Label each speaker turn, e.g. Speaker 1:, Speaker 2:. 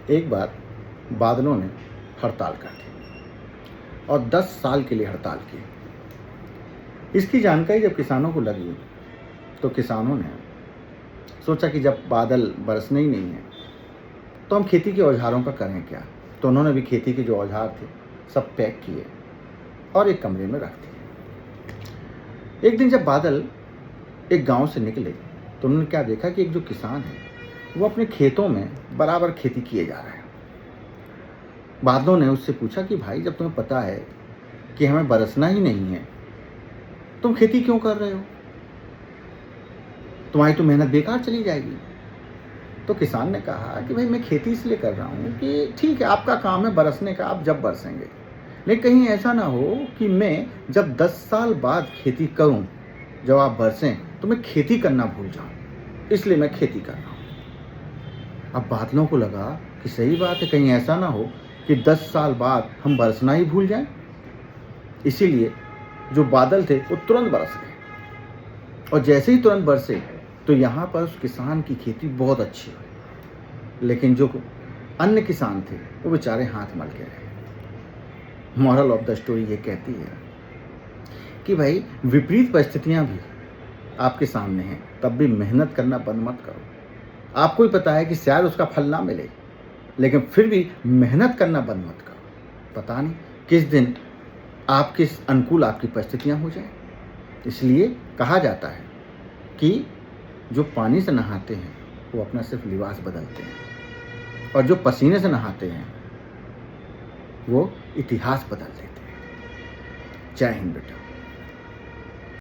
Speaker 1: एक बार बादलों ने हड़ताल कर दी और 10 साल के लिए हड़ताल की। इसकी जानकारी जब किसानों को लगी तो किसानों ने सोचा कि जब बादल बरसने ही नहीं है तो हम खेती के औजारों का करें क्या। तो उन्होंने भी खेती के जो औजार थे सब पैक किए और एक कमरे में रख दिए। एक दिन जब बादल एक गांव से निकले तो उन्होंने क्या देखा कि एक जो किसान है वो अपने खेतों में बराबर खेती किए जा रहा है। बादलों ने उससे पूछा कि भाई, जब तुम्हें पता है कि हमें बरसना ही नहीं है, तुम खेती क्यों कर रहे हो? तुम्हारी तो मेहनत बेकार चली जाएगी। तो किसान ने कहा कि भाई, मैं खेती इसलिए कर रहा हूँ कि ठीक है, आपका काम है बरसने का, आप जब बरसेंगे, लेकिन कहीं ऐसा ना हो कि मैं जब 10 साल बाद खेती करूँ, जब आप बरसें, तो मैं खेती करना भूल जाऊँ, इसलिए मैं खेती कर रहा हूँ। अब बादलों को लगा कि सही बात है, कहीं ऐसा ना हो कि 10 साल बाद हम बरसना ही भूल जाएं। इसीलिए जो बादल थे वो तुरंत बरस गए और जैसे ही तुरंत बरसे तो यहाँ पर उस किसान की खेती बहुत अच्छी हुई, लेकिन जो अन्य किसान थे वो बेचारे हाथ मल के रहे। मॉरल ऑफ द स्टोरी ये कहती है कि भाई, विपरीत परिस्थितियाँ भी आपके सामने हैं, तब भी मेहनत करना बंद मत करो। आपको ही पता है कि शायद उसका फल ना मिले, लेकिन फिर भी मेहनत करना बंद मत करो। पता नहीं किस दिन आपके अनुकूल आपकी परिस्थितियाँ हो जाए। इसलिए कहा जाता है कि जो पानी से नहाते हैं वो अपना सिर्फ लिबास बदलते हैं, और जो पसीने से नहाते हैं वो इतिहास बदल देते हैं। जय हिंद बेटा।